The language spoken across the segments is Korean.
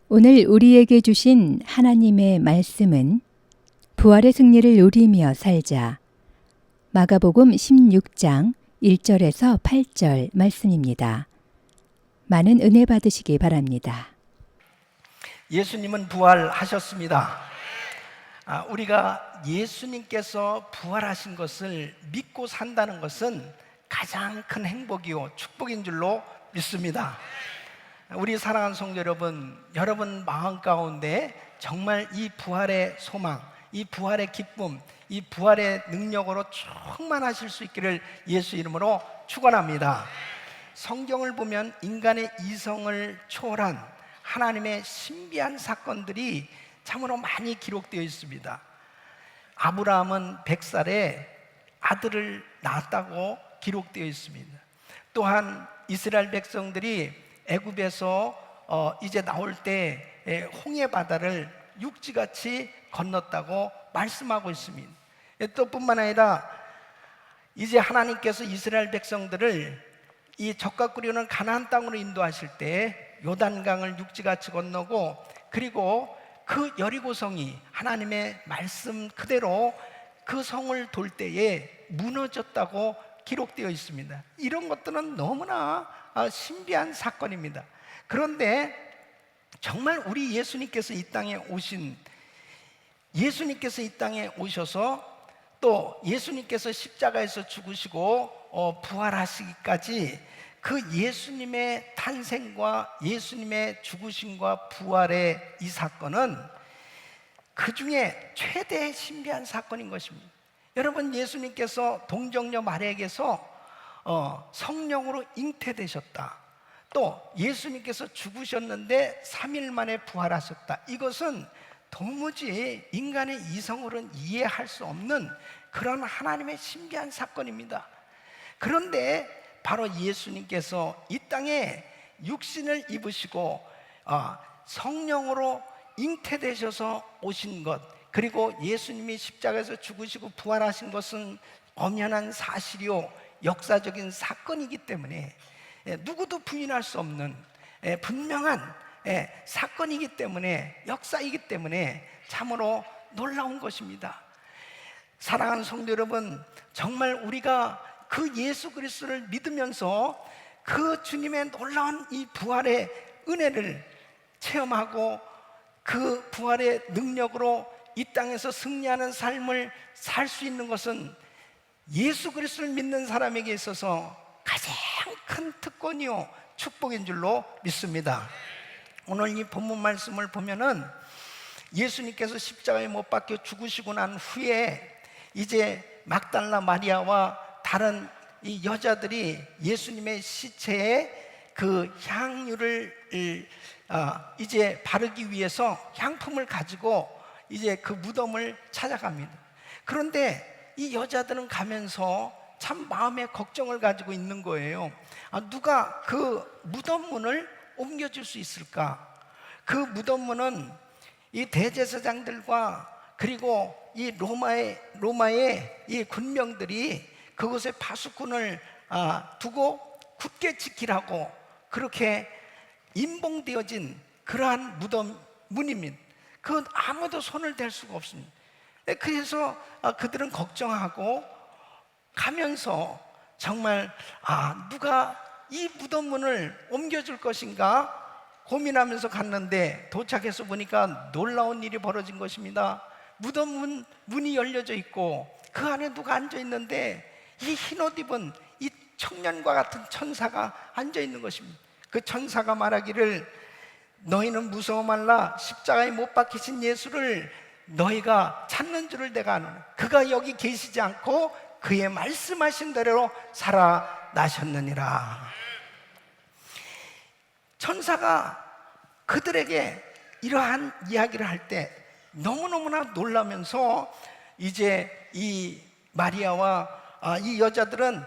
오늘 우리에게 주신 하나님의 말씀은 부활의 승리를 누리며 살자. 마가복음 16장 1절에서 8절 말씀입니다. 많은 은혜 받으시기 바랍니다. 예수님은 부활하셨습니다. 우리가 예수님께서 부활하신 것을 믿고 산다는 것은 가장 큰 행복이요 축복인 줄로 믿습니다. 우리 사랑하는 성도 여러분, 여러분 마음 가운데 정말 이 부활의 소망, 이 부활의 기쁨, 이 부활의 능력으로 충만하실 수 있기를 예수 이름으로 축원합니다. 성경을 보면 인간의 이성을 초월한 하나님의 신비한 사건들이 참으로 많이 기록되어 있습니다. 아브라함은 100살에 아들을 낳았다고 기록되어 있습니다. 또한 이스라엘 백성들이 애굽에서 이제 나올 때 홍해 바다를 육지같이 건넜다고 말씀하고 있습니다. 또 뿐만 아니라 이제 하나님께서 이스라엘 백성들을 이 적과 꿀이는 가나안 땅으로 인도하실 때 요단강을 육지같이 건너고, 그리고 그 여리고성이 하나님의 말씀 그대로 그 성을 돌 때에 무너졌다고 기록되어 있습니다. 이런 것들은 너무나 신비한 사건입니다. 그런데 정말 우리 예수님께서 이 땅에 오셔서 또 예수님께서 십자가에서 죽으시고 부활하시기까지 그 예수님의 탄생과 예수님의 죽으심과 부활의 이 사건은 그 중에 최대의 신비한 사건인 것입니다. 여러분, 예수님께서 동정녀 마리아에게서 성령으로 잉태되셨다, 또 예수님께서 죽으셨는데 3일 만에 부활하셨다. 이것은 도무지 인간의 이성으로는 이해할 수 없는 그런 하나님의 신비한 사건입니다. 그런데 바로 예수님께서 이 땅에 육신을 입으시고 성령으로 잉태되셔서 오신 것, 그리고 예수님이 십자가에서 죽으시고 부활하신 것은 엄연한 사실이요 역사적인 사건이기 때문에 누구도 부인할 수 없는 분명한 사건이기 때문에, 역사이기 때문에 참으로 놀라운 것입니다. 사랑하는 성도 여러분, 정말 우리가 그 예수 그리스도를 믿으면서 그 주님의 놀라운 이 부활의 은혜를 체험하고 그 부활의 능력으로 이 땅에서 승리하는 삶을 살 수 있는 것은 예수 그리스도를 믿는 사람에게 있어서 가장 큰 특권이요 축복인 줄로 믿습니다. 오늘 이 본문 말씀을 보면은 예수님께서 십자가에 못 박혀 죽으시고 난 후에 이제 막달라 마리아와 다른 이 여자들이 예수님의 시체에 그 향유를 이제 바르기 위해서 향품을 가지고 이제 그 무덤을 찾아갑니다. 그런데 이 여자들은 가면서 참 마음에 걱정을 가지고 있는 거예요. 누가 그 무덤 문을 옮겨줄 수 있을까? 그 무덤 문은 이 대제사장들과 그리고 이 로마의 이 군병들이 그곳에 파수꾼을 두고 굳게 지키라고 그렇게 임봉되어진 그러한 무덤 문입니다. 그 아무도 손을 댈 수가 없습니다. 그래서 그들은 걱정하고 가면서 정말 누가 이 무덤 문을 옮겨줄 것인가 고민하면서 갔는데 도착해서 보니까 놀라운 일이 벌어진 것입니다. 무덤 문이 열려져 있고 그 안에 누가 앉아 있는데 이 흰옷 입은 이 청년과 같은 천사가 앉아 있는 것입니다. 그 천사가 말하기를, 너희는 무서워 말라. 십자가에 못 박히신 예수를 너희가 찾는 줄을 내가 아노라. 그가 여기 계시지 않고 그의 말씀하신 대로 살아나셨느니라. 천사가 그들에게 이러한 이야기를 할 때 너무너무나 놀라면서 이제 이 마리아와 이 여자들은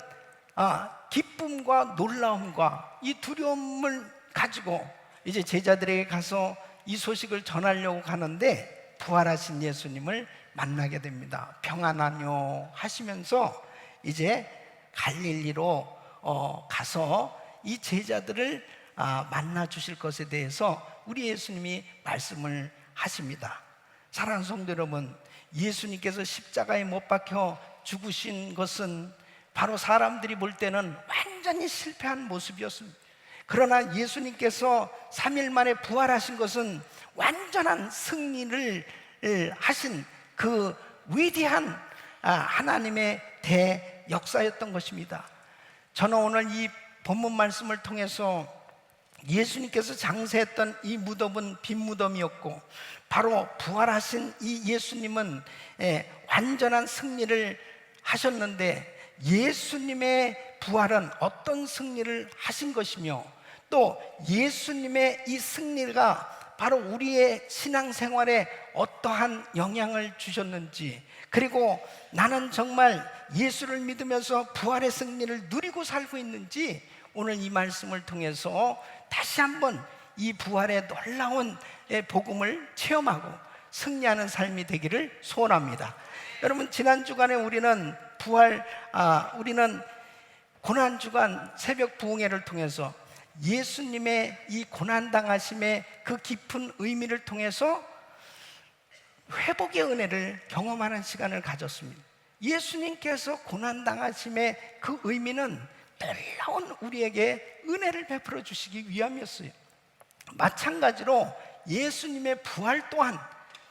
기쁨과 놀라움과 이 두려움을 가지고 이제 제자들에게 가서 이 소식을 전하려고 가는데 부활하신 예수님을 만나게 됩니다. 평안하뇨 하시면서 이제 갈릴리로 가서 이 제자들을 만나 주실 것에 대해서 우리 예수님이 말씀을 하십니다. 사랑하는 성도 여러분, 예수님께서 십자가에 못 박혀 죽으신 것은 바로 사람들이 볼 때는 완전히 실패한 모습이었습니다. 그러나 예수님께서 3일 만에 부활하신 것은 완전한 승리를 하신 그 위대한 하나님의 대역사였던 것입니다. 저는 오늘 이 본문 말씀을 통해서 예수님께서 장세했던 이 무덤은 빈 무덤이었고, 바로 부활하신 이 예수님은 완전한 승리를 하셨는데, 예수님의 부활은 어떤 승리를 하신 것이며, 또 예수님의 이 승리가 바로 우리의 신앙생활에 어떠한 영향을 주셨는지, 그리고 나는 정말 예수를 믿으면서 부활의 승리를 누리고 살고 있는지, 오늘 이 말씀을 통해서 다시 한번 이 부활의 놀라운 복음을 체험하고 승리하는 삶이 되기를 소원합니다. 여러분, 지난 주간에 우리는 우리는 고난주간 새벽 부흥회를 통해서 예수님의 이 고난당하심의 그 깊은 의미를 통해서 회복의 은혜를 경험하는 시간을 가졌습니다. 예수님께서 고난당하심의 그 의미는 놀라운 우리에게 은혜를 베풀어 주시기 위함이었어요. 마찬가지로 예수님의 부활 또한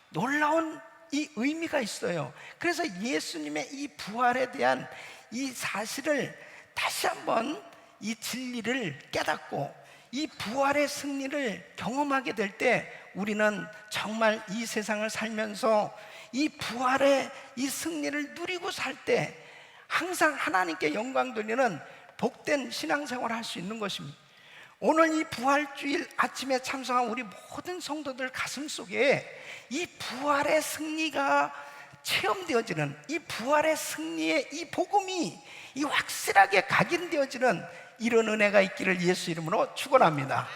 놀라운 이 의미가 있어요. 그래서 예수님의 이 부활에 대한 이 사실을 다시 한번 이 진리를 깨닫고 이 부활의 승리를 경험하게 될 때, 우리는 정말 이 세상을 살면서 이 부활의 이 승리를 누리고 살 때 항상 하나님께 영광 돌리는 복된 신앙생활을 할 수 있는 것입니다. 오늘 이 부활주일 아침에 참석한 우리 모든 성도들 가슴 속에 이 부활의 승리가 체험되어지는, 이 부활의 승리의 이 복음이 이 확실하게 각인되어지는 이런 은혜가 있기를 예수 이름으로 축원합니다.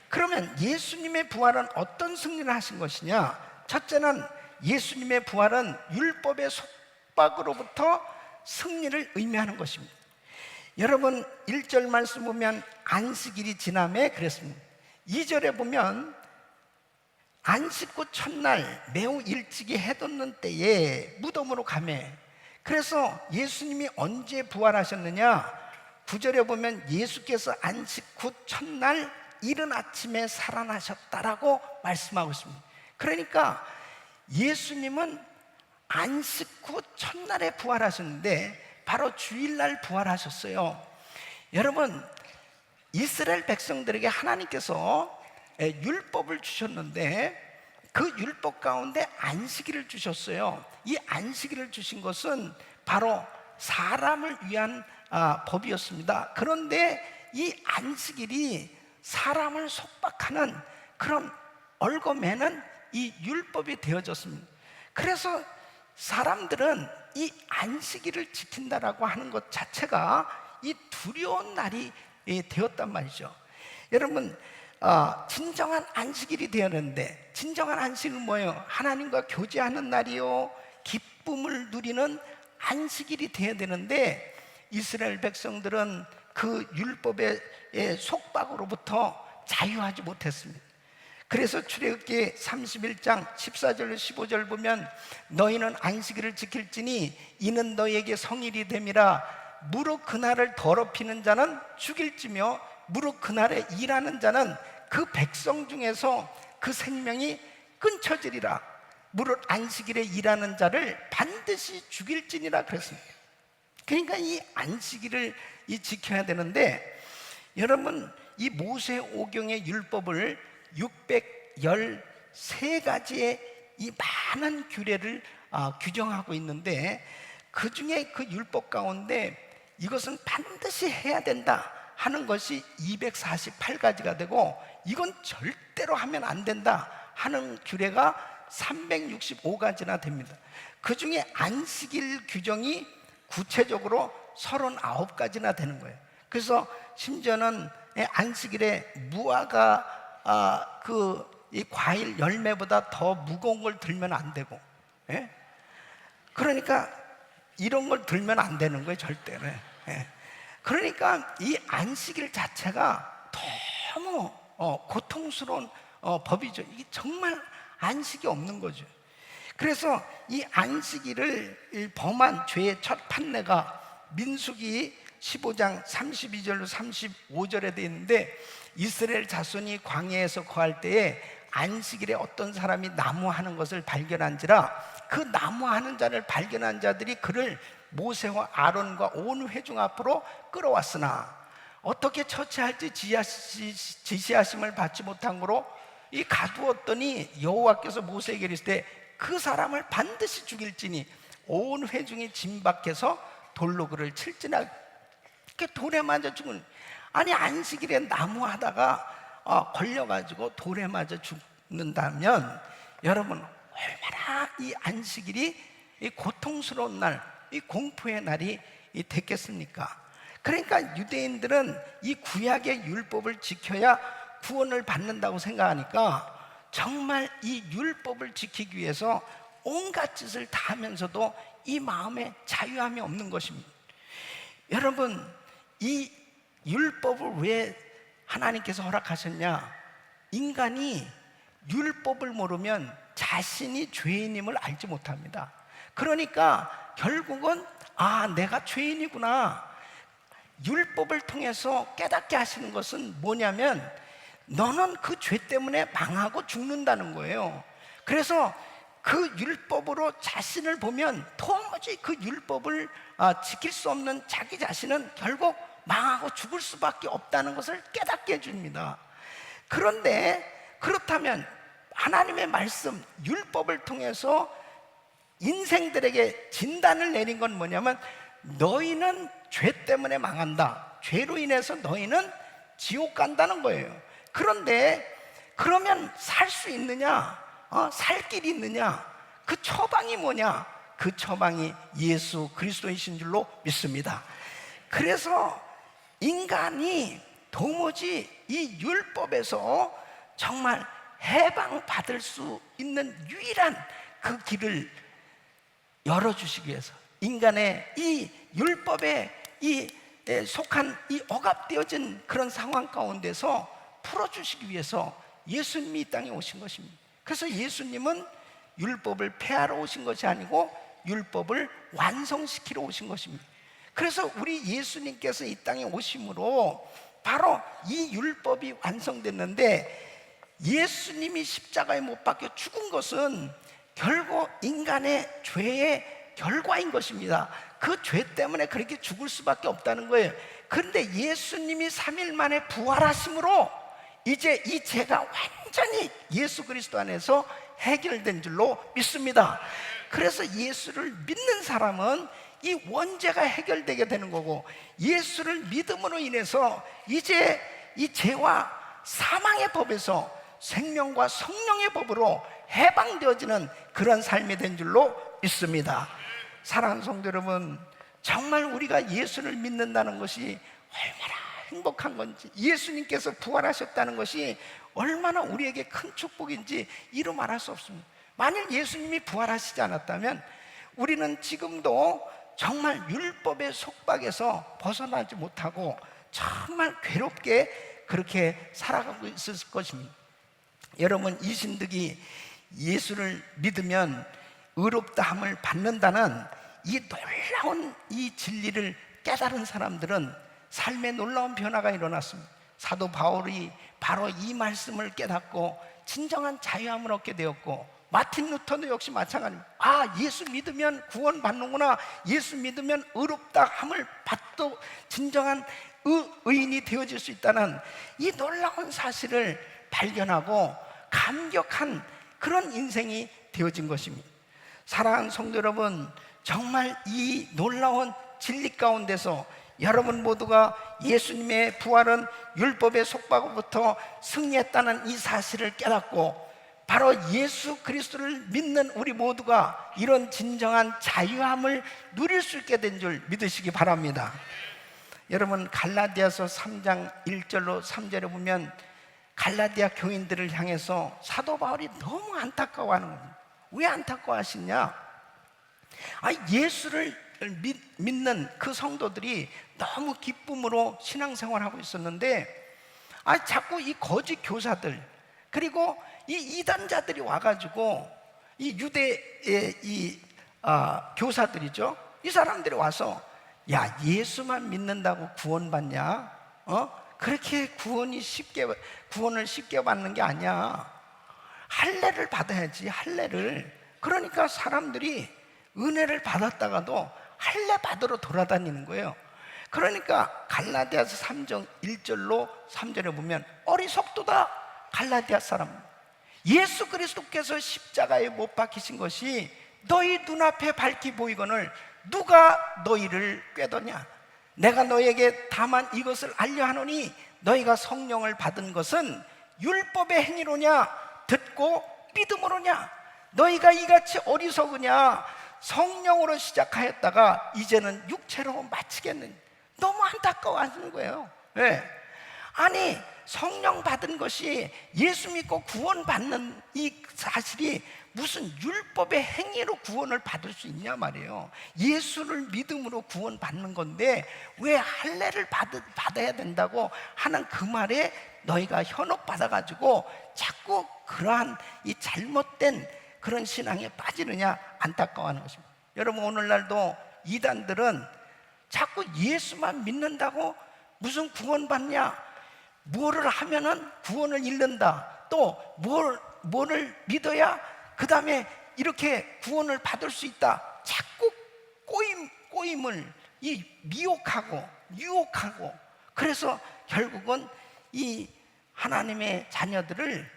그러면 예수님의 부활은 어떤 승리를 하신 것이냐? 첫째는 예수님의 부활은 율법의 속박으로부터 승리를 의미하는 것입니다. 여러분, 1절 말씀 보면 안식일이 지남에 그랬습니다. 2절에 보면 안식 후 첫날 매우 일찍이 해 돋는 때에 무덤으로 가매. 그래서 예수님이 언제 부활하셨느냐? 9절에 보면 예수께서 안식 후 첫날 이른 아침에 살아나셨다라고 말씀하고 있습니다. 그러니까 예수님은 안식 후 첫날에 부활하셨는데 바로 주일날 부활하셨어요. 여러분, 이스라엘 백성들에게 하나님께서 율법을 주셨는데 그 율법 가운데 안식일을 주셨어요. 이 안식일을 주신 것은 바로 사람을 위한 법이었습니다. 그런데 이 안식일이 사람을 속박하는 그런 얽어매는 이 율법이 되어졌습니다. 그래서 사람들은 이 안식일을 지킨다라고 하는 것 자체가 이 두려운 날이 되었단 말이죠. 여러분, 진정한 안식일이 되었는데, 진정한 안식은 뭐예요? 하나님과 교제하는 날이요, 기쁨을 누리는 안식일이 되어야 되는데, 이스라엘 백성들은 그 율법의 속박으로부터 자유하지 못했습니다. 그래서 출애굽기 31장 14절 15절 보면 너희는 안식일을 지킬지니 이는 너희에게 성일이 됨이라. 무릇 그날을 더럽히는 자는 죽일지며 무릇 그날에 일하는 자는 그 백성 중에서 그 생명이 끊쳐지리라. 무릇 안식일에 일하는 자를 반드시 죽일지니라 그랬습니다. 그러니까 이 안식일을 지켜야 되는데, 여러분, 이 모세 오경의 율법을 613가지의 이 많은 규례를 규정하고 있는데, 그 중에 그 율법 가운데 이것은 반드시 해야 된다 하는 것이 248가지가 되고, 이건 절대로 하면 안 된다 하는 규례가 365가지나 됩니다. 그 중에 안식일 규정이 구체적으로 39가지나 되는 거예요. 그래서 심지어는 안식일에 무화과 이 과일 열매보다 더 무거운 걸 들면 안 되고, 그러니까 이런 걸 들면 안 되는 거예요, 절대로. 그러니까 이 안식일 자체가 너무 고통스러운 법이죠. 이게 정말 안식이 없는 거죠. 그래서 이 안식일을 범한 죄의 첫 판례가 민수기 15장 32절로 35절에 되어 있는데, 이스라엘 자손이 광야에서 거할 때에 안식일에 어떤 사람이 나무하는 것을 발견한지라 그 나무하는 자를 발견한 자들이 그를 모세와 아론과 온 회중 앞으로 끌어왔으나 어떻게 처치할지 지시하심을 받지 못한 거로 이 가두었더니 여호와께서 모세에게 이르시되 그 사람을 반드시 죽일지니 온 회중이 진박해서 돌로 그를 칠지나. 이렇게 돌에 맞아 죽은, 아니 안식일에 나무하다가 걸려가지고 돌에 맞아 죽는다면 여러분 얼마나 이 안식일이 이 고통스러운 날, 이 공포의 날이 됐겠습니까? 그러니까 유대인들은 이 구약의 율법을 지켜야 구원을 받는다고 생각하니까 정말 이 율법을 지키기 위해서 온갖 짓을 다 하면서도 이 마음에 자유함이 없는 것입니다. 여러분, 이 율법을 왜 하나님께서 허락하셨냐? 인간이 율법을 모르면 자신이 죄인임을 알지 못합니다. 그러니까 결국은 내가 죄인이구나. 율법을 통해서 깨닫게 하시는 것은 뭐냐면 너는 그 죄 때문에 망하고 죽는다는 거예요. 그래서 그 율법으로 자신을 보면 도무지 그 율법을 지킬 수 없는 자기 자신은 결국 망하고 죽을 수밖에 없다는 것을 깨닫게 해줍니다. 그런데 그렇다면 하나님의 말씀, 율법을 통해서 인생들에게 진단을 내린 건 뭐냐면 너희는 죄 때문에 망한다. 죄로 인해서 너희는 지옥 간다는 거예요. 그런데 그러면 살 수 있느냐? 살 길이 있느냐? 그 처방이 뭐냐? 그 처방이 예수 그리스도이신 줄로 믿습니다. 그래서 인간이 도무지 이 율법에서 정말 해방받을 수 있는 유일한 그 길을 열어주시기 위해서 인간의 이 율법에 속한 이 억압되어진 그런 상황 가운데서 풀어주시기 위해서 예수님이 이 땅에 오신 것입니다. 그래서 예수님은 율법을 폐하러 오신 것이 아니고 율법을 완성시키러 오신 것입니다. 그래서 우리 예수님께서 이 땅에 오심으로 바로 이 율법이 완성됐는데, 예수님이 십자가에 못 박혀 죽은 것은 결국 인간의 죄의 결과인 것입니다. 그 죄 때문에 그렇게 죽을 수밖에 없다는 거예요. 그런데 예수님이 3일 만에 부활하심으로 이제 이 죄가 완전히 예수 그리스도 안에서 해결된 줄로 믿습니다. 그래서 예수를 믿는 사람은 이 원죄가 해결되게 되는 거고, 예수를 믿음으로 인해서 이제 이 죄와 사망의 법에서 생명과 성령의 법으로 해방되어지는 그런 삶이 된 줄로 믿습니다. 사랑하는 성도 여러분, 정말 우리가 예수를 믿는다는 것이 얼마나 행복한 건지, 예수님께서 부활하셨다는 것이 얼마나 우리에게 큰 축복인지 이루 말할 수 없습니다. 만일 예수님이 부활하시지 않았다면 우리는 지금도 정말 율법의 속박에서 벗어나지 못하고 정말 괴롭게 그렇게 살아가고 있을 것입니다. 여러분, 이신득이 예수를 믿으면 의롭다함을 받는다는 이 놀라운 이 진리를 깨달은 사람들은 삶에 놀라운 변화가 일어났습니다. 사도 바울이 바로 이 말씀을 깨닫고 진정한 자유함을 얻게 되었고, 마틴 루터도 역시 마찬가지입니다. 예수 믿으면 구원 받는구나, 예수 믿으면 의롭다함을 받도 진정한 의인이 되어질 수 있다는 이 놀라운 사실을 발견하고 감격한 그런 인생이 되어진 것입니다. 사랑하는 성도 여러분, 정말 이 놀라운 진리 가운데서 여러분 모두가 예수님의 부활은 율법의 속박으로부터 승리했다는 이 사실을 깨닫고 바로 예수 그리스도를 믿는 우리 모두가 이런 진정한 자유함을 누릴 수 있게 된 줄 믿으시기 바랍니다. 여러분, 갈라디아서 3장 1절로 3절에 보면 갈라디아 교인들을 향해서 사도 바울이 너무 안타까워하는 겁니다. 왜 안타까워하시냐? 예수를 믿는 그 성도들이 너무 기쁨으로 신앙생활하고 있었는데 자꾸 이 거짓 교사들, 그리고 이 이단자들이 와가지고 이 유대의 교사들이죠. 이 사람들이 와서 야, 예수만 믿는다고 구원받냐? 그렇게 구원을 쉽게 받는 게 아니야. 할례를 받아야지, 할례를. 그러니까 사람들이 은혜를 받았다가도 할례 받으러 돌아다니는 거예요. 그러니까 갈라디아서 3장 1절로 3절에 보면 어리석도다 갈라디아 사람, 예수 그리스도께서 십자가에 못 박히신 것이 너희 눈앞에 밝히 보이거늘 누가 너희를 꾀더냐? 내가 너희에게 다만 이것을 알려 하노니 너희가 성령을 받은 것은 율법의 행위로냐 듣고 믿음으로냐? 너희가 이같이 어리석으냐? 성령으로 시작하였다가 이제는 육체로 마치겠느냐? 너무 안타까워하시는 거예요. 왜? 아니, 성령 받은 것이 예수 믿고 구원받는 이 사실이 무슨 율법의 행위로 구원을 받을 수 있냐 말이에요. 예수를 믿음으로 구원받는 건데 왜 할례를 받아야 된다고 하는 그 말에 너희가 현혹받아가지고 자꾸 그러한 이 잘못된 그런 신앙에 빠지느냐 안타까워하는 것입니다. 여러분, 오늘날도 이단들은 자꾸 예수만 믿는다고 무슨 구원받냐, 뭐를 하면은 구원을 잃는다, 또 뭐를 믿어야 그 다음에 이렇게 구원을 받을 수 있다, 자꾸 꼬임을 미혹하고 유혹하고, 그래서 결국은 이 하나님의 자녀들을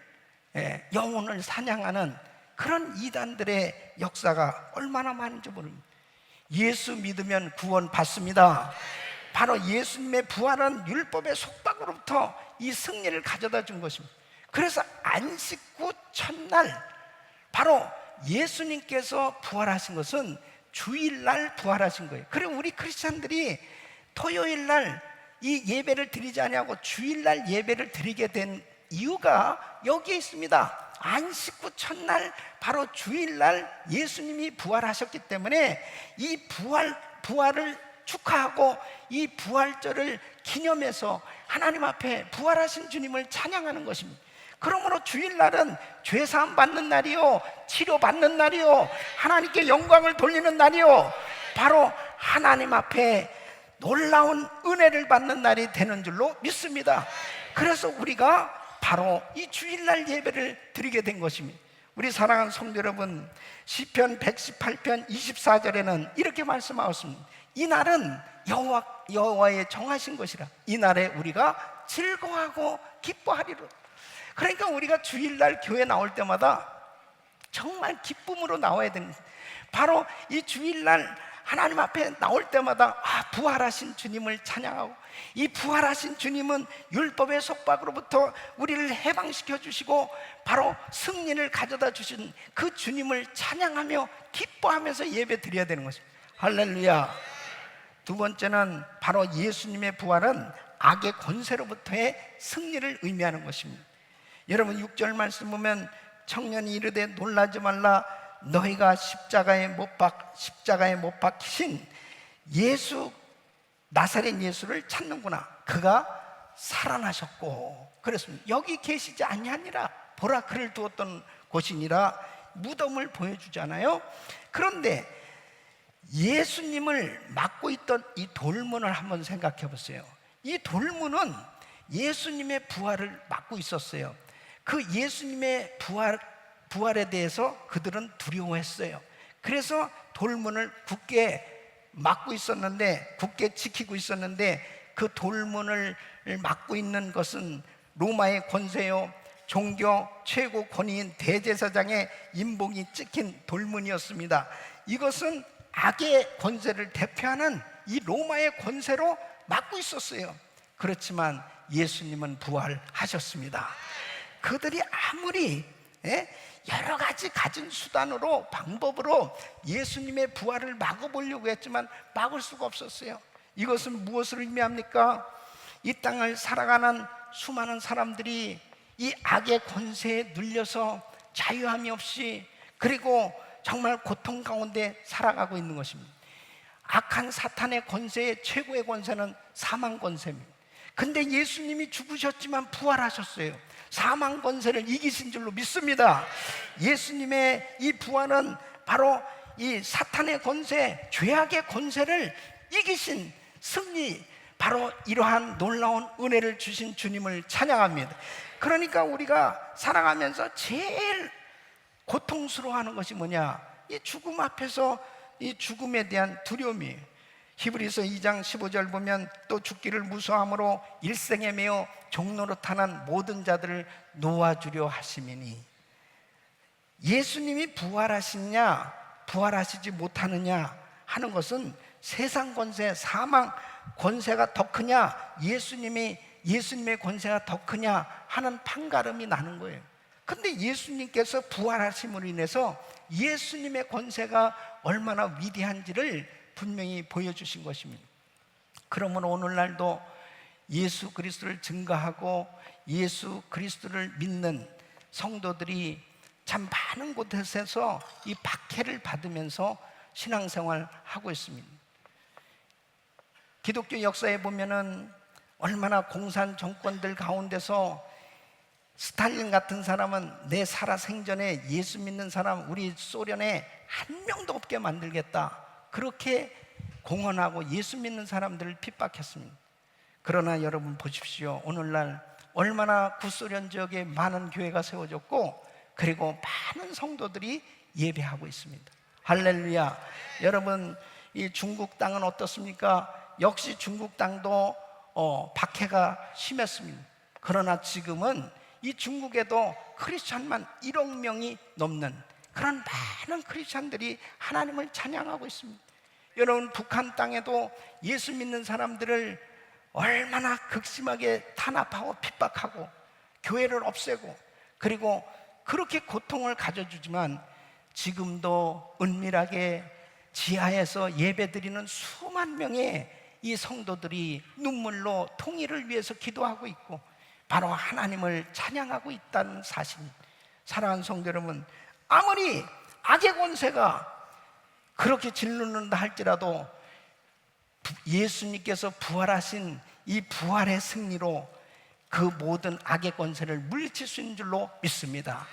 영혼을 사냥하는 그런 이단들의 역사가 얼마나 많은지 모릅니다. 예수 믿으면 구원 받습니다. 바로 예수님의 부활은 율법의 속박으로부터 이 승리를 가져다 준 것입니다. 그래서 안식 후 첫날 바로 예수님께서 부활하신 것은 주일날 부활하신 거예요. 그리고 우리 크리스찬들이 토요일날 이 예배를 드리지 않냐고 주일날 예배를 드리게 된 이유가 여기에 있습니다. 안식 후 첫날 바로 주일날 예수님이 부활하셨기 때문에 이 부활을 축하하고 이 부활절을 기념해서 하나님 앞에 부활하신 주님을 찬양하는 것입니다. 그러므로 주일날은 죄사함 받는 날이요, 치료 받는 날이요, 하나님께 영광을 돌리는 날이요, 바로 하나님 앞에 놀라운 은혜를 받는 날이 되는 줄로 믿습니다. 그래서 우리가 바로 이 주일날 예배를 드리게 된 것입니다. 우리 사랑하는 성도 여러분, 시편 118편 24절에는 이렇게 말씀하셨습니다. 이 날은 여호와의 정하신 것이라, 이 날에 우리가 즐거워하고 기뻐하리라. 그러니까 우리가 주일날 교회 나올 때마다 정말 기쁨으로 나와야 됩니다. 바로 이 주일날 하나님 앞에 나올 때마다 부활하신 주님을 찬양하고, 이 부활하신 주님은 율법의 속박으로부터 우리를 해방시켜 주시고 바로 승리를 가져다 주신 그 주님을 찬양하며 기뻐하면서 예배 드려야 되는 것입니다. 할렐루야. 두 번째는 바로 예수님의 부활은 악의 권세로부터의 승리를 의미하는 것입니다. 여러분, 6절 말씀 보면 청년이 이르되 놀라지 말라, 너희가 십자가에 못 박히신 예수, 나사렛 예수를 찾는구나. 그가 살아나셨고 그랬습니다. 여기 계시지 아니하니라, 보라 그를 두었던 곳이니라. 무덤을 보여주잖아요. 그런데 예수님을 막고 있던 이 돌문을 한번 생각해 보세요. 이 돌문은 예수님의 부활을 막고 있었어요. 그 예수님의 부활에 대해서 그들은 두려워했어요. 그래서 돌문을 굳게 막고 있었는데, 굳게 지키고 있었는데, 그 돌문을 막고 있는 것은 로마의 권세요, 종교 최고 권위인 대제사장의 인봉이 찍힌 돌문이었습니다. 이것은 악의 권세를 대표하는 이 로마의 권세로 막고 있었어요. 그렇지만 예수님은 부활하셨습니다. 그들이 아무리 여러 가지 가진 수단으로, 방법으로 예수님의 부활을 막아보려고 했지만 막을 수가 없었어요. 이것은 무엇을 의미합니까? 이 땅을 살아가는 수많은 사람들이 이 악의 권세에 눌려서 자유함이 없이, 그리고 정말 고통 가운데 살아가고 있는 것입니다. 악한 사탄의 권세의 최고의 권세는 사망 권세입니다. 근데 예수님이 죽으셨지만 부활하셨어요. 사망 권세를 이기신 줄로 믿습니다. 예수님의 이 부활은 바로 이 사탄의 권세, 죄악의 권세를 이기신 승리, 바로 이러한 놀라운 은혜를 주신 주님을 찬양합니다. 그러니까 우리가 살아가면서 제일 고통스러워하는 것이 뭐냐? 이 죽음 앞에서 이 죽음에 대한 두려움이에요. 히브리서 2장 15절 보면 또 죽기를 무서함으로 일생에 매어 종로로 타는 모든 자들을 놓아주려 하심이니, 예수님이 부활하시냐 부활하시지 못하느냐 하는 것은 세상 권세, 사망 권세가 더 크냐, 예수님의 권세가 더 크냐 하는 판가름이 나는 거예요. 근데 예수님께서 부활하심으로 인해서 예수님의 권세가 얼마나 위대한지를 분명히 보여주신 것입니다. 그러므로 오늘날도 예수 그리스도를 증거하고 예수 그리스도를 믿는 성도들이 참 많은 곳에서 이 박해를 받으면서 신앙생활을 하고 있습니다. 기독교 역사에 보면은 얼마나 공산 정권들 가운데서 스탈린 같은 사람은 내 살아 생전에 예수 믿는 사람 우리 소련에 한 명도 없게 만들겠다, 그렇게 공언하고 예수 믿는 사람들을 핍박했습니다. 그러나 여러분 보십시오. 오늘날 얼마나 구소련 지역에 많은 교회가 세워졌고, 그리고 많은 성도들이 예배하고 있습니다. 할렐루야. 여러분, 이 중국 땅은 어떻습니까? 역시 중국 땅도 박해가 심했습니다. 그러나 지금은 이 중국에도 크리스찬만 1억 명이 넘는 그런 많은 크리스찬들이 하나님을 찬양하고 있습니다. 여러분, 북한 땅에도 예수 믿는 사람들을 얼마나 극심하게 탄압하고 핍박하고 교회를 없애고, 그리고 그렇게 고통을 가져주지만 지금도 은밀하게 지하에서 예배드리는 수만 명의 이 성도들이 눈물로 통일을 위해서 기도하고 있고 바로 하나님을 찬양하고 있다는 사실입니다. 사랑하는 성도 여러분, 아무리 악의 권세가 그렇게 짓누른다 할지라도 예수님께서 부활하신 이 부활의 승리로 그 모든 악의 권세를 물리칠 수 있는 줄로 믿습니다.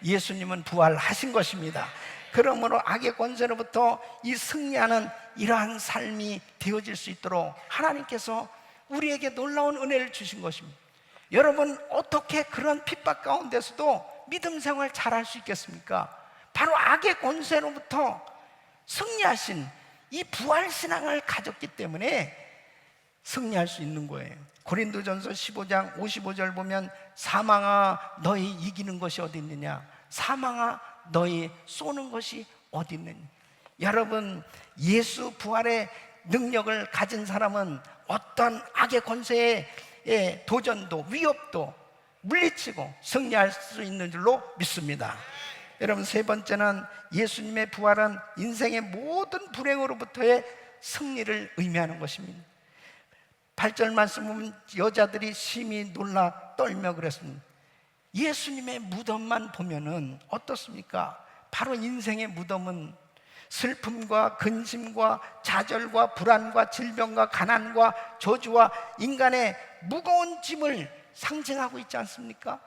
예수님은 부활하신 것입니다. 그러므로 악의 권세로부터 이 승리하는 이러한 삶이 되어질 수 있도록 하나님께서 우리에게 놀라운 은혜를 주신 것입니다. 여러분, 어떻게 그런 핍박 가운데서도 믿음 생활 잘할 수 있겠습니까? 바로 악의 권세로부터 승리하신 이 부활신앙을 가졌기 때문에 승리할 수 있는 거예요. 고린도전서 15장 55절 보면 사망아 너희 이기는 것이 어디 있느냐, 사망아 너희 쏘는 것이 어디 있느냐. 여러분, 예수 부활의 능력을 가진 사람은 어떤 악의 권세의 도전도 위협도 물리치고 승리할 수 있는 줄로 믿습니다. 여러분, 세 번째는 예수님의 부활은 인생의 모든 불행으로부터의 승리를 의미하는 것입니다. 8절 말씀 보면 여자들이 심히 놀라 떨며 그랬습니다. 예수님의 무덤만 보면은 어떻습니까? 바로 인생의 무덤은 슬픔과 근심과 좌절과 불안과 질병과 가난과 저주와 인간의 무거운 짐을 상징하고 있지 않습니까?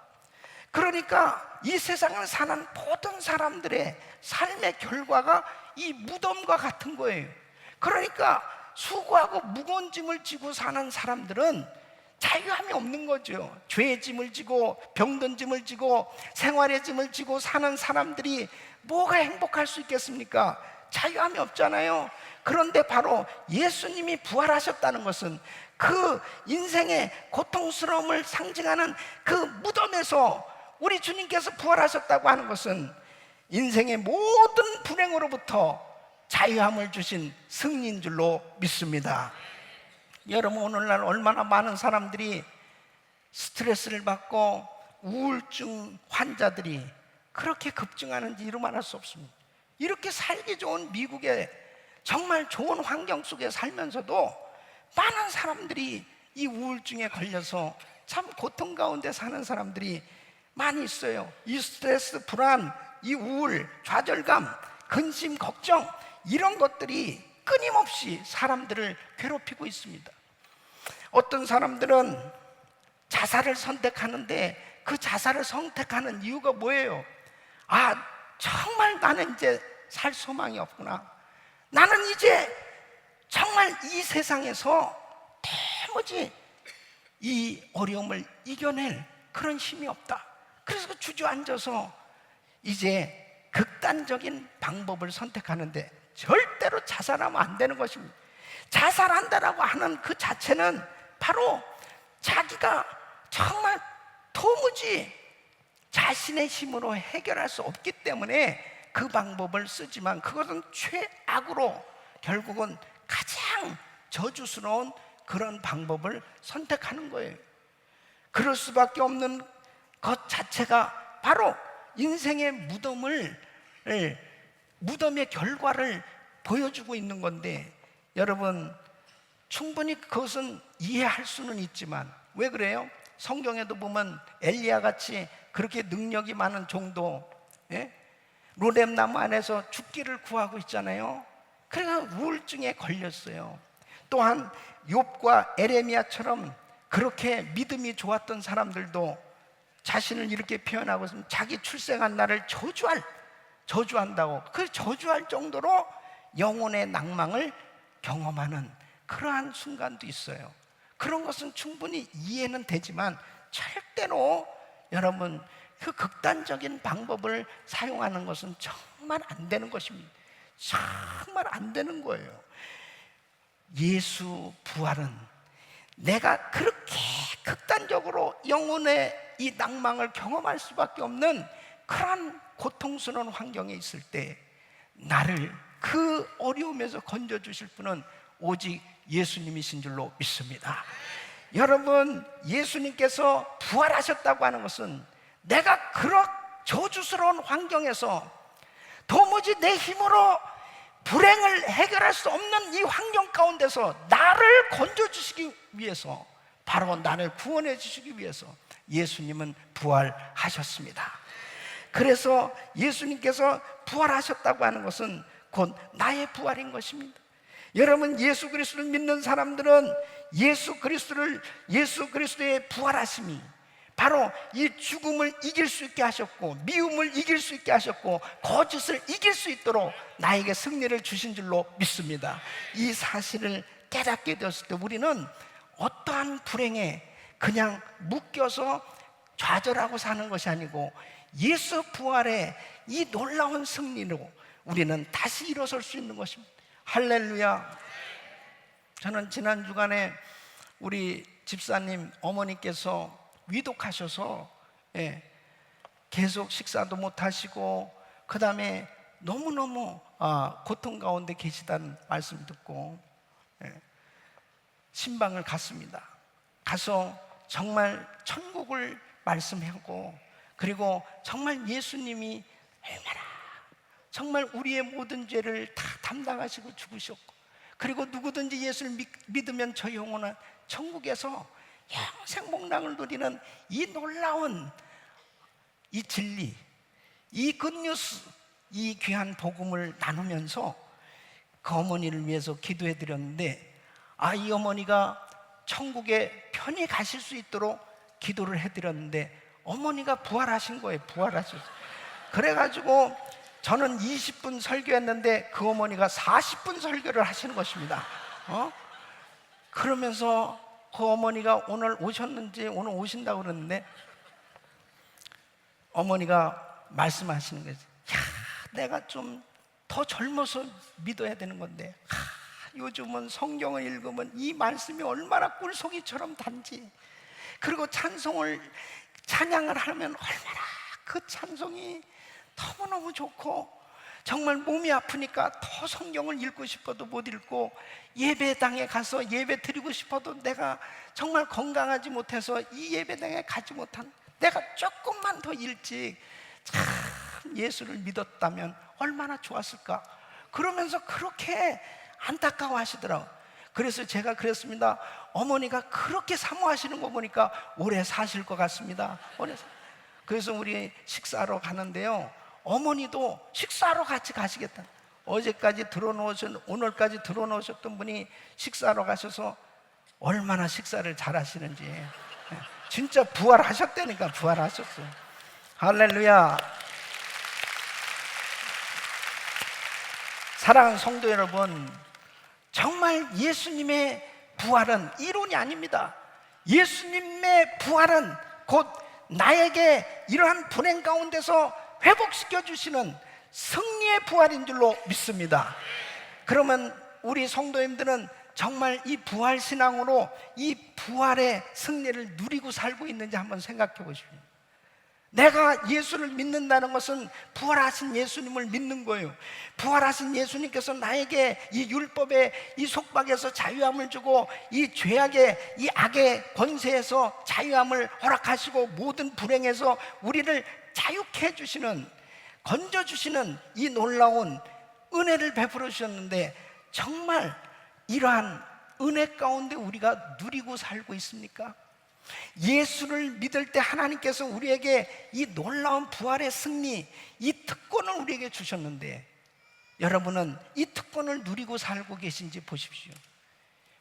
그러니까 이 세상을 사는 모든 사람들의 삶의 결과가 이 무덤과 같은 거예요. 그러니까 수고하고 무거운 짐을 지고 사는 사람들은 자유함이 없는 거죠. 죄의 짐을 지고 병든 짐을 지고 생활의 짐을 지고 사는 사람들이 뭐가 행복할 수 있겠습니까? 자유함이 없잖아요. 그런데 바로 예수님이 부활하셨다는 것은 그 인생의 고통스러움을 상징하는 그 무덤에서 우리 주님께서 부활하셨다고 하는 것은 인생의 모든 불행으로부터 자유함을 주신 승리인 줄로 믿습니다. 여러분, 오늘날 얼마나 많은 사람들이 스트레스를 받고 우울증 환자들이 그렇게 급증하는지 이루 말할 수 없습니다. 이렇게 살기 좋은 미국의 정말 좋은 환경 속에 살면서도 많은 사람들이 이 우울증에 걸려서 참 고통 가운데 사는 사람들이 많이 있어요. 이 스트레스, 불안, 이 우울, 좌절감, 근심, 걱정, 이런 것들이 끊임없이 사람들을 괴롭히고 있습니다. 어떤 사람들은 자살을 선택하는데 그 자살을 선택하는 이유가 뭐예요? 아, 정말 나는 이제 살 소망이 없구나. 나는 이제 정말 이 세상에서 도무지 이 어려움을 이겨낼 그런 힘이 없다. 그래서 주저앉아서 이제 극단적인 방법을 선택하는데, 절대로 자살하면 안 되는 것입니다. 자살한다라고 하는 그 자체는 바로 자기가 정말 도무지 자신의 힘으로 해결할 수 없기 때문에 그 방법을 쓰지만, 그것은 최악으로 결국은 가장 저주스러운 그런 방법을 선택하는 거예요. 그럴 수밖에 없는 것 자체가 바로 인생의 무덤의 결과를 보여주고 있는 건데, 여러분 충분히 그것은 이해할 수는 있지만, 왜 그래요? 성경에도 보면 엘리야 같이 그렇게 능력이 많은 종도, 로뎀나무 안에서 죽기를 구하고 있잖아요. 그래서 우울증에 걸렸어요. 또한 욥과 에레미야처럼 그렇게 믿음이 좋았던 사람들도 자신을 이렇게 표현하고 있으면 자기 출생한 날을 저주한다고, 그 저주할 정도로 영혼의 낭망을 경험하는 그러한 순간도 있어요. 그런 것은 충분히 이해는 되지만 절대로 여러분 그 극단적인 방법을 사용하는 것은 정말 안 되는 것입니다. 정말 안 되는 거예요. 예수 부활은 내가 그렇게 극단적으로 영혼의 이 낭망을 경험할 수밖에 없는 그러한 고통스러운 환경에 있을 때 나를 그 어려움에서 건져주실 분은 오직 예수님이신 줄로 믿습니다. 여러분, 예수님께서 부활하셨다고 하는 것은 내가 그런 저주스러운 환경에서 도무지 내 힘으로 불행을 해결할 수 없는 이 환경 가운데서 나를 건져주시기 위해서, 바로 나를 구원해 주시기 위해서 예수님은 부활하셨습니다. 그래서 예수님께서 부활하셨다고 하는 것은 곧 나의 부활인 것입니다. 여러분, 예수 그리스도를 믿는 사람들은 예수 그리스도의 부활하심이 바로 이 죽음을 이길 수 있게 하셨고, 미움을 이길 수 있게 하셨고, 거짓을 이길 수 있도록 나에게 승리를 주신 줄로 믿습니다. 이 사실을 깨닫게 되었을 때 우리는 어떠한 불행에 그냥 묶여서 좌절하고 사는 것이 아니고 예수 부활의 이 놀라운 승리로 우리는 다시 일어설 수 있는 것입니다. 할렐루야. 저는 지난 주간에 우리 집사님 어머니께서 위독하셔서 계속 식사도 못 하시고, 그 다음에 너무너무 고통 가운데 계시다는 말씀 듣고 신방을 갔습니다. 가서 정말 천국을 말씀하고, 그리고 정말 예수님이 얼마나 정말 우리의 모든 죄를 다 담당하시고 죽으셨고, 그리고 누구든지 예수를 믿으면 저 영혼은 천국에서 영생 복락을 누리는 이 놀라운 이 진리, 이 굿뉴스, 이 귀한 복음을 나누면서 그 어머니를 위해서 기도해 드렸는데, 이 어머니가 천국에 편히 가실 수 있도록 기도를 해 드렸는데 어머니가 부활하신 거예요. 부활하셨어요. 그래가지고 저는 20분 설교했는데 그 어머니가 40분 설교를 하시는 것입니다. 그러면서 그 어머니가 오늘 오셨는지, 오늘 오신다고 그러는데 어머니가 말씀하시는 거지. 야, 내가 좀 더 젊어서 믿어야 되는 건데, 요즘은 성경을 읽으면 이 말씀이 얼마나 꿀송이처럼 단지, 그리고 찬양을 하면 얼마나 그 찬송이 너무너무 좋고, 정말 몸이 아프니까 더 성경을 읽고 싶어도 못 읽고, 예배당에 가서 예배 드리고 싶어도 내가 정말 건강하지 못해서 이 예배당에 가지 못한, 내가 조금만 더 일찍 참 예수를 믿었다면 얼마나 좋았을까, 그러면서 그렇게 안타까워 하시더라고요. 그래서 제가 그랬습니다. 어머니가 그렇게 사모하시는 거 보니까 오래 사실 것 같습니다. 그래서 우리 식사하러 가는데요, 어머니도 식사하러 같이 가시겠다. 오늘까지 들어놓으셨던 분이 식사하러 가셔서 얼마나 식사를 잘 하시는지 진짜 부활하셨다니까. 부활하셨어. 할렐루야. 사랑하는 성도 여러분, 정말 예수님의 부활은 이론이 아닙니다. 예수님의 부활은 곧 나에게 이러한 불행 가운데서 회복시켜 주시는 승리의 부활인 줄로 믿습니다. 그러면 우리 성도님들은 정말 이 부활 신앙으로 이 부활의 승리를 누리고 살고 있는지 한번 생각해 보십시오. 내가 예수를 믿는다는 것은 부활하신 예수님을 믿는 거예요. 부활하신 예수님께서 나에게 이 율법의 이 속박에서 자유함을 주고 이 죄악의 이 악의 권세에서 자유함을 허락하시고 모든 불행에서 우리를 자유케 해주시는, 건져주시는 이 놀라운 은혜를 베풀어 주셨는데, 정말 이러한 은혜 가운데 우리가 누리고 살고 있습니까? 예수를 믿을 때 하나님께서 우리에게 이 놀라운 부활의 승리, 이 특권을 우리에게 주셨는데, 여러분은 이 특권을 누리고 살고 계신지 보십시오.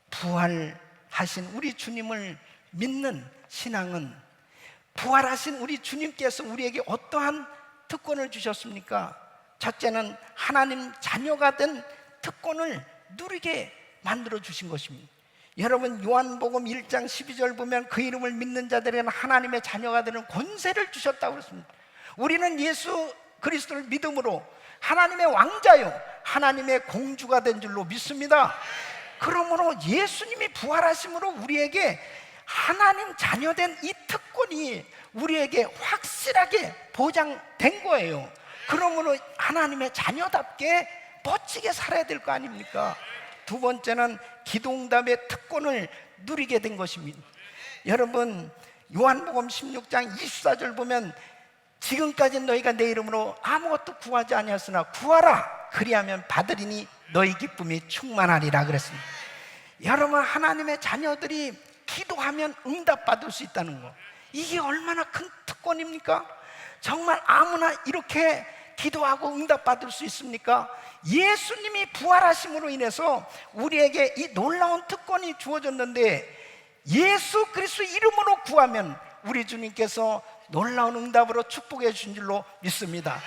부활하신 우리 주님을 믿는 신앙은, 부활하신 우리 주님께서 우리에게 어떠한 특권을 주셨습니까? 첫째는 하나님 자녀가 된 특권을 누리게 만들어 주신 것입니다. 여러분, 요한복음 1장 12절 보면 그 이름을 믿는 자들에게는 하나님의 자녀가 되는 권세를 주셨다고 그랬습니다. 우리는 예수 그리스도를 믿음으로 하나님의 왕자요, 하나님의 공주가 된 줄로 믿습니다. 그러므로 예수님이 부활하심으로 우리에게 하나님 자녀된 이 특권이 우리에게 확실하게 보장된 거예요. 그러므로 하나님의 자녀답게 멋지게 살아야 될 거 아닙니까? 두 번째는 기도응답의 특권을 누리게 된 것입니다. 여러분, 요한복음 16장 24절 보면 지금까지 너희가 내 이름으로 아무것도 구하지 아니하였으나 구하라, 그리하면 받으리니 너희 기쁨이 충만하리라 그랬습니다. 여러분, 하나님의 자녀들이 기도하면 응답받을 수 있다는 거, 이게 얼마나 큰 특권입니까? 정말 아무나 이렇게 기도하고 응답받을 수 있습니까? 예수님이 부활하심으로 인해서 우리에게 이 놀라운 특권이 주어졌는데, 예수 그리스도 이름으로 구하면 우리 주님께서 놀라운 응답으로 축복해 주신 줄로 믿습니다.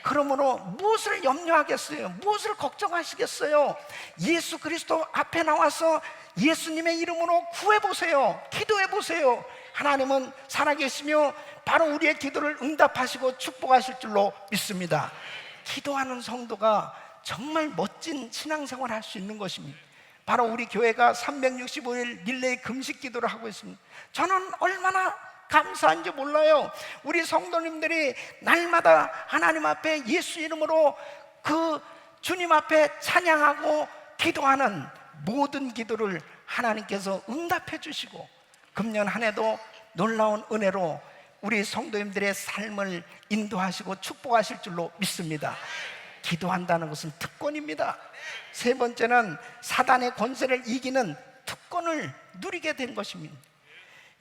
그러므로 무엇을 염려하겠어요? 무엇을 걱정하시겠어요? 예수 그리스도 앞에 나와서 예수님의 이름으로 구해보세요. 기도해보세요. 하나님은 살아계시며 바로 우리의 기도를 응답하시고 축복하실 줄로 믿습니다. 기도하는 성도가 정말 멋진 신앙생활을 할 수 있는 것입니다. 바로 우리 교회가 365일 릴레이 금식 기도를 하고 있습니다. 저는 얼마나 감사한지 몰라요. 우리 성도님들이 날마다 하나님 앞에 예수 이름으로 그 주님 앞에 찬양하고 기도하는 모든 기도를 하나님께서 응답해 주시고, 금년 한 해도 놀라운 은혜로 우리 성도님들의 삶을 인도하시고 축복하실 줄로 믿습니다. 기도한다는 것은 특권입니다. 세 번째는 사단의 권세를 이기는 특권을 누리게 된 것입니다.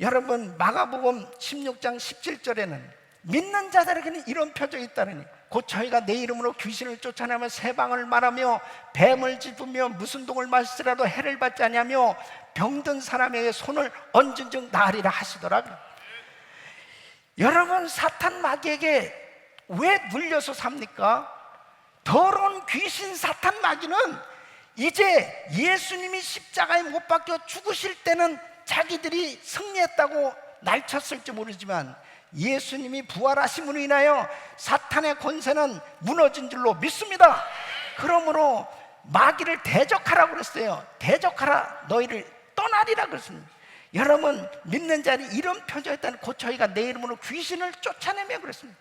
여러분, 마가복음 16장 17절에는 믿는 자들에게는 이런 표적이 있다느니 곧 저희가 내 이름으로 귀신을 쫓아내며 세방을 말하며 뱀을 짚으며 무슨 독을 마실지라도 해를 받지 아니하며 병든 사람에게 손을 얹은 즉 나으리라 하시더라고요. 여러분, 사탄 마귀에게 왜 눌려서 삽니까? 더러운 귀신 사탄 마귀는 이제 예수님이 십자가에 못 박혀 죽으실 때는 자기들이 승리했다고 날쳤을지 모르지만, 예수님이 부활하심으로 인하여 사탄의 권세는 무너진 줄로 믿습니다. 그러므로 마귀를 대적하라고 그랬어요. 대적하라, 너희를 떠나리라 그랬습니다. 여러분, 믿는 자들이 이런 표적했다는, 곧 저희가 내 이름으로 귀신을 쫓아내며 그랬습니다.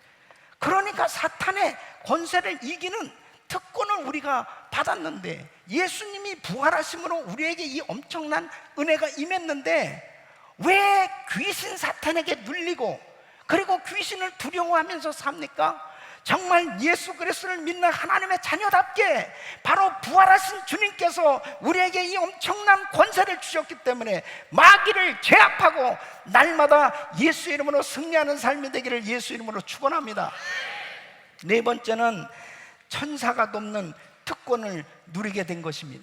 그러니까 사탄의 권세를 이기는 특권을 우리가 받았는데, 예수님이 부활하심으로 우리에게 이 엄청난 은혜가 임했는데 왜 귀신 사탄에게 눌리고 그리고 귀신을 두려워하면서 삽니까? 정말 예수 그리스도를 믿는 하나님의 자녀답게 바로 부활하신 주님께서 우리에게 이 엄청난 권세를 주셨기 때문에 마귀를 제압하고 날마다 예수 이름으로 승리하는 삶이 되기를 예수 이름으로 축원합니다. 네 번째는 천사가 돕는 특권을 누리게 된 것입니다.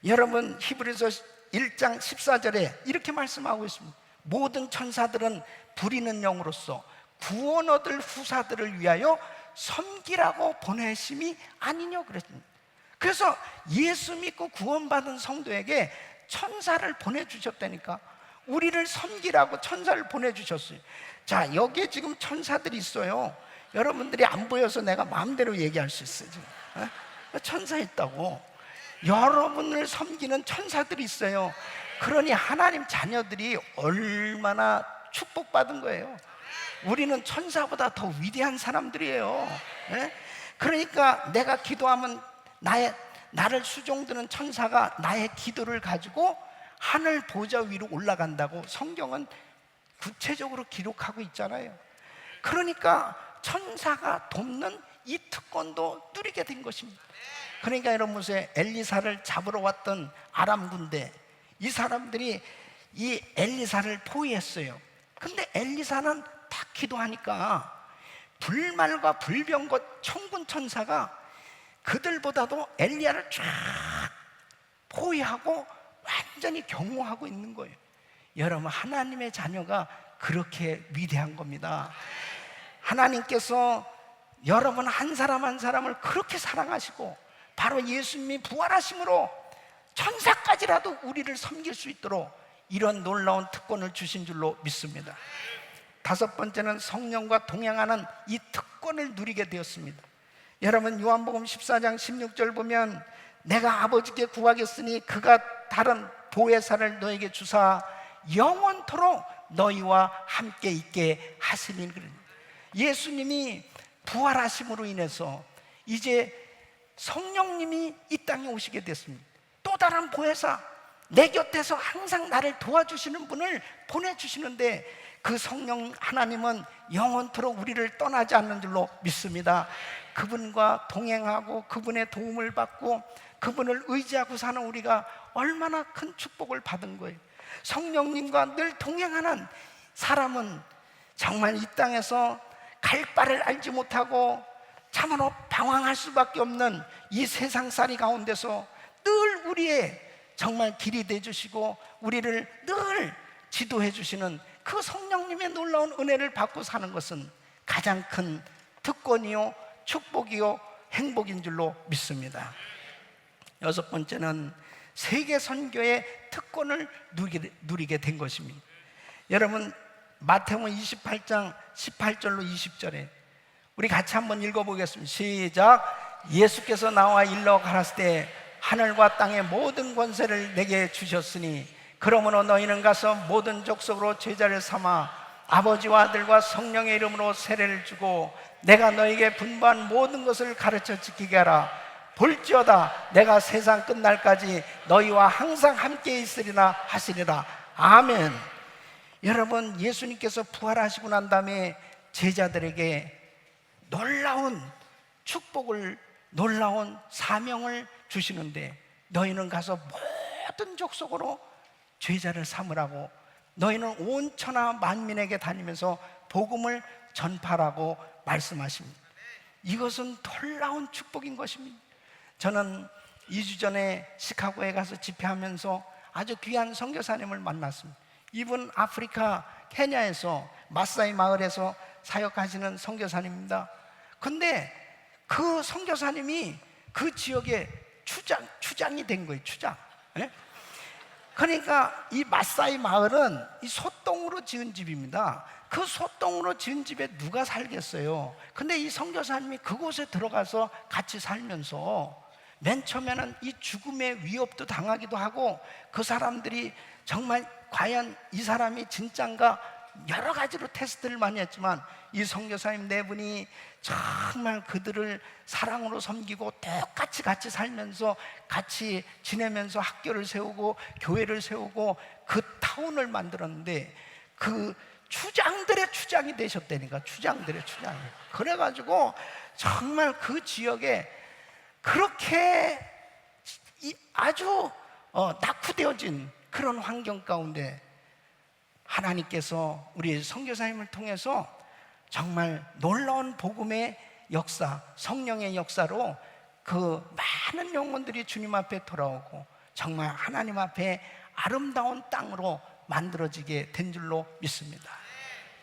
여러분, 히브리서 1장 14절에 이렇게 말씀하고 있습니다. 모든 천사들은 부리는 영으로서 구원 얻을 후사들을 위하여 섬기라고 보내심이 아니냐 그랬습니다. 그래서 예수 믿고 구원받은 성도에게 천사를 보내주셨다니까. 우리를 섬기라고 천사를 보내주셨어요. 자, 여기에 지금 천사들이 있어요. 여러분들이 안 보여서 내가 마음대로 얘기할 수 있어요. 지금. 천사 있다고. 여러분을 섬기는 천사들이 있어요. 그러니 하나님 자녀들이 얼마나 축복받은 거예요. 우리는 천사보다 더 위대한 사람들이에요. 그러니까 내가 기도하면 나를 수종드는 천사가 나의 기도를 가지고 하늘 보좌 위로 올라간다고 성경은 구체적으로 기록하고 있잖아요. 그러니까 천사가 돕는 이 특권도 누리게 된 것입니다. 그러니까 여러분 보세요. 엘리사를 잡으러 왔던 아람 군대, 이 사람들이 이 엘리사를 포위했어요. 근데 엘리사는 딱 기도하니까 불말과 불병과 천군 천사가 그들보다도 엘리야를 쫙 포위하고 완전히 경호하고 있는 거예요. 여러분, 하나님의 자녀가 그렇게 위대한 겁니다. 하나님께서 여러분 한 사람 한 사람을 그렇게 사랑하시고 바로 예수님이 부활하심으로 천사까지라도 우리를 섬길 수 있도록 이런 놀라운 특권을 주신 줄로 믿습니다. 다섯 번째는 성령과 동행하는 이 특권을 누리게 되었습니다. 여러분, 요한복음 14장 16절 보면 내가 아버지께 구하겠으니 그가 다른 보혜사를 너에게 주사 영원토록 너희와 함께 있게 하시니. 예수님이 부활하심으로 인해서 이제 성령님이 이 땅에 오시게 됐습니다. 또 다른 보혜사, 내 곁에서 항상 나를 도와주시는 분을 보내주시는데 그 성령 하나님은 영원토록 우리를 떠나지 않는 줄로 믿습니다. 그분과 동행하고 그분의 도움을 받고 그분을 의지하고 사는 우리가 얼마나 큰 축복을 받은 거예요. 성령님과 늘 동행하는 사람은 정말 이 땅에서 갈 바를 알지 못하고 참으로 방황할 수밖에 없는 이 세상살이 가운데서 늘 우리의 정말 길이 되주시고 우리를 늘 지도해 주시는 그 성령님의 놀라운 은혜를 받고 사는 것은 가장 큰 특권이요 축복이요 행복인 줄로 믿습니다. 여섯 번째는 세계 선교의 특권을 누리게 된 것입니다. 여러분, 마태복음 28장 18절로 20절에 우리 같이 한번 읽어보겠습니다. 시작. 예수께서 나와 일러 가라사대 때 하늘과 땅의 모든 권세를 내게 주셨으니 그러므로 너희는 가서 모든 족속으로 제자를 삼아 아버지와 아들과 성령의 이름으로 세례를 주고 내가 너희에게 분부한 모든 것을 가르쳐 지키게 하라. 볼지어다 내가 세상 끝날까지 너희와 항상 함께 있으리라 하시리라. 아멘. 여러분, 예수님께서 부활하시고 난 다음에 제자들에게 놀라운 축복을, 놀라운 사명을 주시는데 너희는 가서 모든 족속으로 제자를 삼으라고, 너희는 온 천하 만민에게 다니면서 복음을 전파라고 말씀하십니다. 이것은 놀라운 축복인 것입니다. 저는 2주 전에 시카고에 가서 집회하면서 아주 귀한 선교사님을 만났습니다. 이분 아프리카 케냐에서 마사이 마을에서 사역하시는 선교사님입니다. 근데 그 선교사님이 그 지역의 추장이 된 거예요. 추장. 예? 그러니까 이 마사이 마을은 이 소똥으로 지은 집입니다. 그 소똥으로 지은 집에 누가 살겠어요? 근데 이 선교사님이 그곳에 들어가서 같이 살면서 맨 처음에는 이 죽음의 위협도 당하기도 하고 그 사람들이 정말 과연 이 사람이 진짠가 여러 가지로 테스트를 많이 했지만 이 선교사님 네 분이 정말 그들을 사랑으로 섬기고 똑같이 같이 살면서 같이 지내면서 학교를 세우고 교회를 세우고 그 타운을 만들었는데 그 추장들의 추장이 되셨다니까. 추장들의 추장. 그래가지고 정말 그 지역에 그렇게 아주 낙후되어진 그런 환경 가운데 하나님께서 우리 선교사님을 통해서 정말 놀라운 복음의 역사, 성령의 역사로 그 많은 영혼들이 주님 앞에 돌아오고 정말 하나님 앞에 아름다운 땅으로 만들어지게 된 줄로 믿습니다.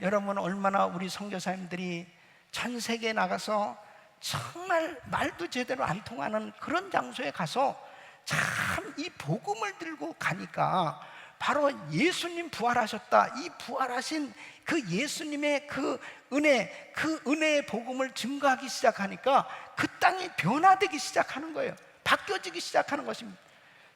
여러분, 얼마나 우리 선교사님들이 전 세계에 나가서 정말 말도 제대로 안 통하는 그런 장소에 가서 참 이 복음을 들고 가니까 바로 예수님 부활하셨다, 이 부활하신 그 예수님의 그 은혜의 복음을 증거하기 시작하니까 그 땅이 변화되기 시작하는 거예요. 바뀌어지기 시작하는 것입니다.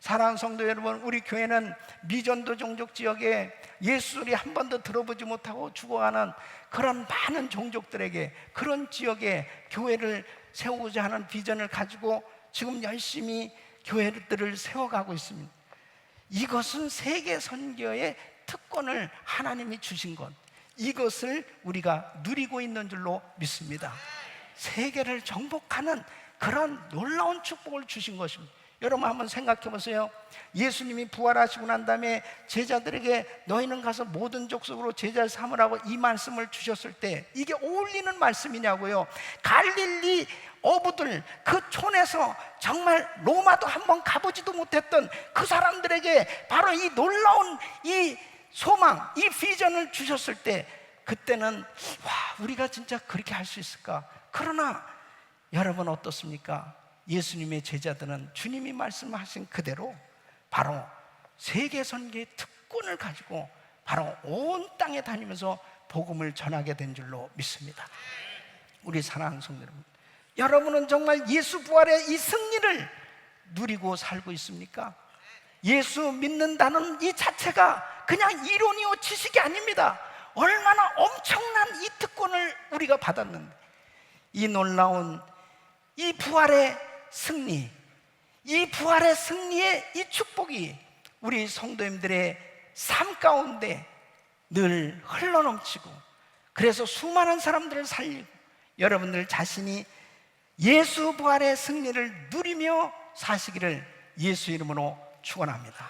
사랑하는 성도 여러분, 우리 교회는 미전도 종족 지역에 예수 소리 한 번도 들어보지 못하고 죽어가는 그런 많은 종족들에게, 그런 지역에 교회를 세우고자 하는 비전을 가지고 지금 열심히 교회들을 세워가고 있습니다. 이것은 세계 선교의 특권을 하나님이 주신 것, 이것을 우리가 누리고 있는 줄로 믿습니다. 세계를 정복하는 그런 놀라운 축복을 주신 것입니다. 여러분 한번 생각해 보세요. 예수님이 부활하시고 난 다음에 제자들에게 너희는 가서 모든 족속으로 제자를 삼으라고 이 말씀을 주셨을 때 이게 어울리는 말씀이냐고요. 갈릴리 어부들, 그 촌에서 정말 로마도 한번 가보지도 못했던 그 사람들에게 바로 이 놀라운 이 소망, 이 비전을 주셨을 때 그때는 와, 우리가 진짜 그렇게 할 수 있을까? 그러나 여러분 어떻습니까? 예수님의 제자들은 주님이 말씀하신 그대로 바로 세계 선교의 특권을 가지고 바로 온 땅에 다니면서 복음을 전하게 된 줄로 믿습니다. 우리 사랑하는 성도 여러분, 여러분은 정말 예수 부활의 이 승리를 누리고 살고 있습니까? 예수 믿는다는 이 자체가 그냥 이론이요 지식이 아닙니다. 얼마나 엄청난 이 특권을 우리가 받았는데, 이 놀라운 이 부활의 승리, 이 부활의 승리의 이 축복이 우리 성도님들의 삶 가운데 늘 흘러넘치고, 그래서 수많은 사람들을 살리고 여러분들 자신이 예수 부활의 승리를 누리며 사시기를 예수 이름으로 축원합니다.